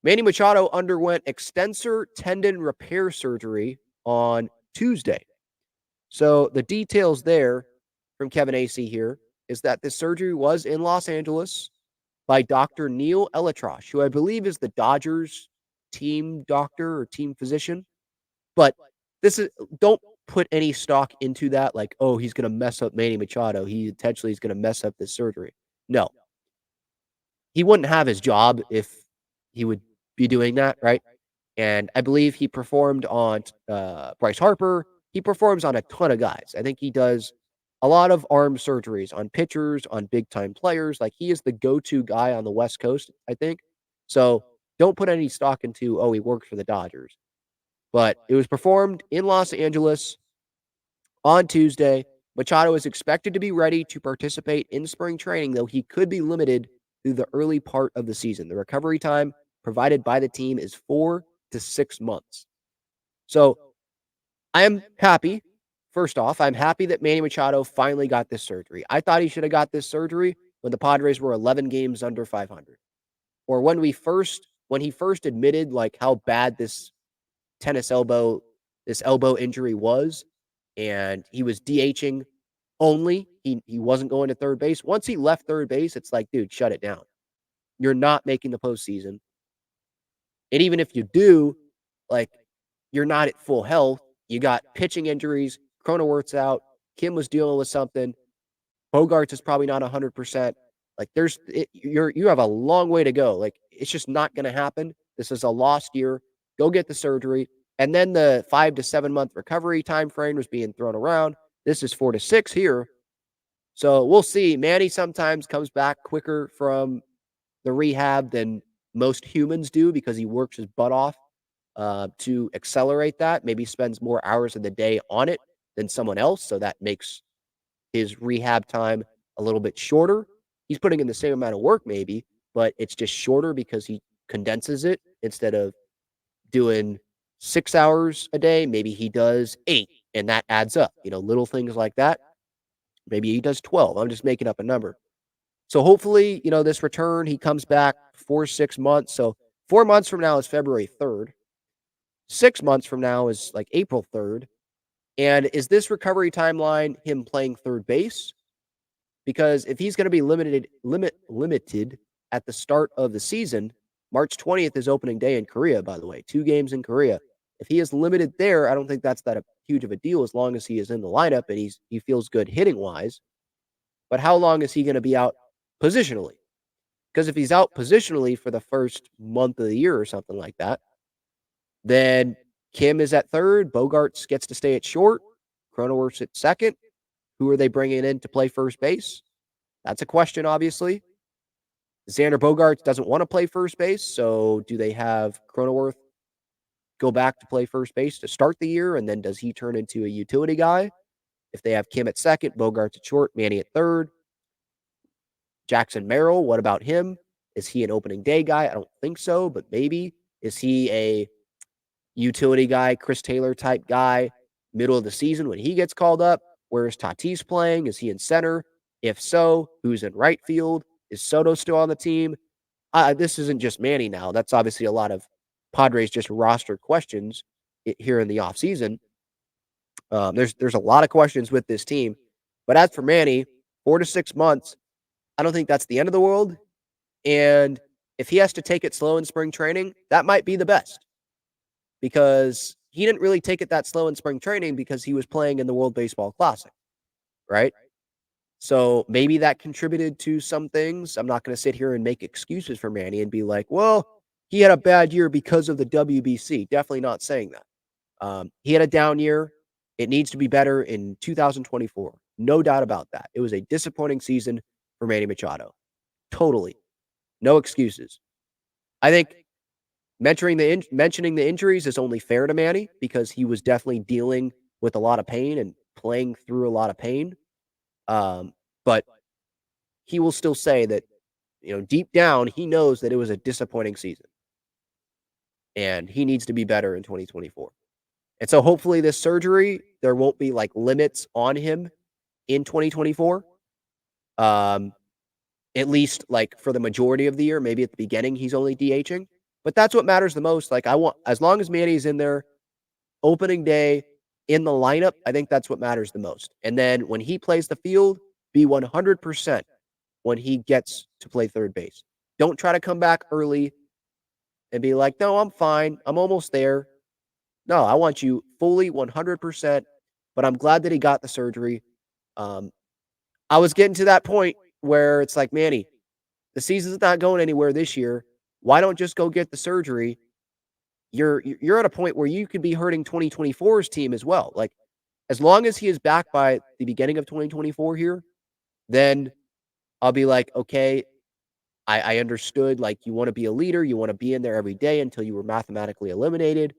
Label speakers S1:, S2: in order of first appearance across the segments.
S1: Manny Machado underwent extensor tendon repair surgery on Tuesday. So the details there from Kevin Acee here is that this surgery was in Los Angeles by Dr. Neil Elatrosh, who I believe is the Dodgers team doctor or team physician. But this is don't put any stock into that, like, oh, he's going to mess up Manny Machado. He intentionally is going to mess up this surgery. No, he wouldn't have his job if he would be doing that, right? And I believe he performed on Bryce Harper. He performs on a ton of guys. I think he does a lot of arm surgeries on pitchers, on big time players. Like he is the go to guy on the West Coast, I think. So don't put any stock into, oh, he works for the Dodgers. But it was performed in Los Angeles on Tuesday. Machado is expected to be ready to participate in spring training, though he could be limited through the early part of the season. The recovery time provided by the team is 4 to 6 months. So I am happy. First off, I'm happy that Manny Machado finally got this surgery. I thought he should have got this surgery when the Padres were 11 games under 500, or when he first admitted like how bad this elbow injury was, and he was DHing only. He wasn't going to third base. Once he left third base, it's like, dude, shut it down. You're not making the postseason. And even if you do, like, you're not at full health. You got pitching injuries. Cronenworth's out. Kim was dealing with something. Bogarts is probably not 100%. Like, you have a long way to go. Like, it's just not going to happen. This is a lost year. Go get the surgery. And then the 5 to 7 month recovery time frame was being thrown around. This is 4 to 6 here. So we'll see. Manny sometimes comes back quicker from the rehab than most humans do because he works his butt off to accelerate that. Maybe spends more hours of the day on it than someone else. So that makes his rehab time a little bit shorter. He's putting in the same amount of work, maybe, but it's just shorter because he condenses it instead of doing 6 hours a day. Maybe he does 8, and that adds up. Little things like that. Maybe he does 12. I'm just making up a number. So hopefully, this return, he comes back 4 6 months. So 4 months from now is February 3rd. 6 months from now is like April 3rd. And is this recovery timeline him playing third base? Because if he's going to be limited at the start of the season, March 20th is opening day in Korea, by the way, 2 games in Korea. If he is limited there, I don't think that's that huge of a deal as long as he is in the lineup and he feels good hitting wise. But how long is he going to be out positionally? Because if he's out positionally for the first month of the year or something like that, then Kim is at third, Bogarts gets to stay at short, Cronenworth's at second. Who are they bringing in to play first base? That's a question, obviously. Xander Bogaerts doesn't want to play first base, so do they have Cronenworth go back to play first base to start the year, and then does he turn into a utility guy? If they have Kim at second, Bogarts at short, Manny at third. Jackson Merrill, what about him? Is he an opening day guy? I don't think so, but maybe. Is he a utility guy, Chris Taylor type guy, middle of the season when he gets called up? Where is Tatis playing? Is he in center? If so, who's in right field? Is Soto still on the team? This isn't just Manny now. That's obviously a lot of Padres just roster questions here in the offseason. There's a lot of questions with this team. But as for Manny, 4 to 6 months, I don't think that's the end of the world. And if he has to take it slow in spring training, that might be the best. Because he didn't really take it that slow in spring training because he was playing in the World Baseball Classic, right? So maybe that contributed to some things. I'm not going to sit here and make excuses for Manny and be like, well, he had a bad year because of the WBC. Definitely not saying that. He had a down year. It needs to be better in 2024. No doubt about that. It was a disappointing season for Manny Machado. Totally. No excuses. I think mentioning the injuries is only fair to Manny because he was definitely dealing with a lot of pain and playing through a lot of pain. But he will still say that, deep down, he knows that it was a disappointing season. And he needs to be better in 2024. And so hopefully this surgery, there won't be like limits on him in 2024. At least like for the majority of the year, maybe at the beginning, he's only DHing. But that's what matters the most. Like, I want as long as Manny's in there, opening day in the lineup, I think that's what matters the most. And then when he plays the field, be 100% when he gets to play third base. Don't try to come back early and be like, no, I'm fine. I'm almost there. No, I want you fully 100%. But I'm glad that he got the surgery. Um, I was getting to that point where it's like, Manny, the season's not going anywhere this year. Why don't just go get the surgery? You're at a point where you could be hurting 2024's team as well. Like, as long as he is back by the beginning of 2024 here, then I'll be like, okay, I understood. Like, you want to be a leader, you want to be in there every day until you were mathematically eliminated.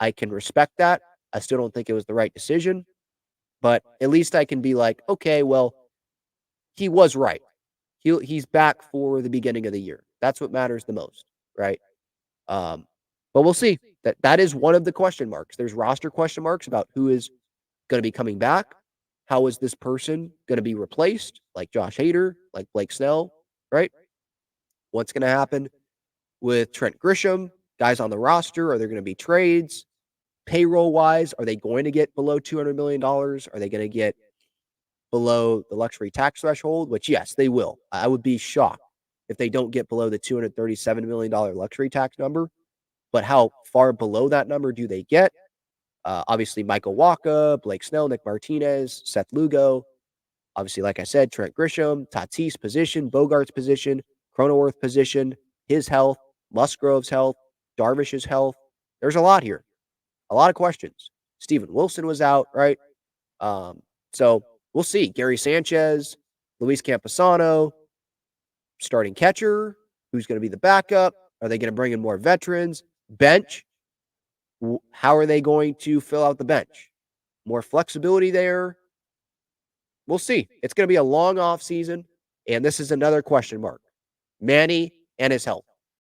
S1: I can respect that. I still don't think it was the right decision, but at least I can be like, okay, well, he was right. He's back for the beginning of the year. That's what matters the most, right? Um, but we'll see. That is one of the question marks. There's roster question marks about who is going to be coming back. How is this person going to be replaced? Like Josh Hader, like Blake Snell, right? What's going to happen with Trent Grisham? Guys on the roster, are there going to be trades? Payroll wise, are they going to get below $200 million? Are they going to get below the luxury tax threshold? Which, yes, they will. I would be shocked if they don't get below the $237 million luxury tax number. But how far below that number do they get? Obviously, Michael Wacha, Blake Snell, Nick Martinez, Seth Lugo. Obviously, like I said, Trent Grisham, Tatis position, Bogart's position, Cronenworth position, his health, Musgrove's health, Darvish's health. There's a lot here, a lot of questions. Steven Wilson was out, right? So we'll see. Gary Sanchez, Luis Camposano, starting catcher. Who's going to be the backup? Are they going to bring in more veterans? Bench. How are they going to fill out the bench? More flexibility there. We'll see. It's going to be a long off season, and this is another question mark. Manny and his health.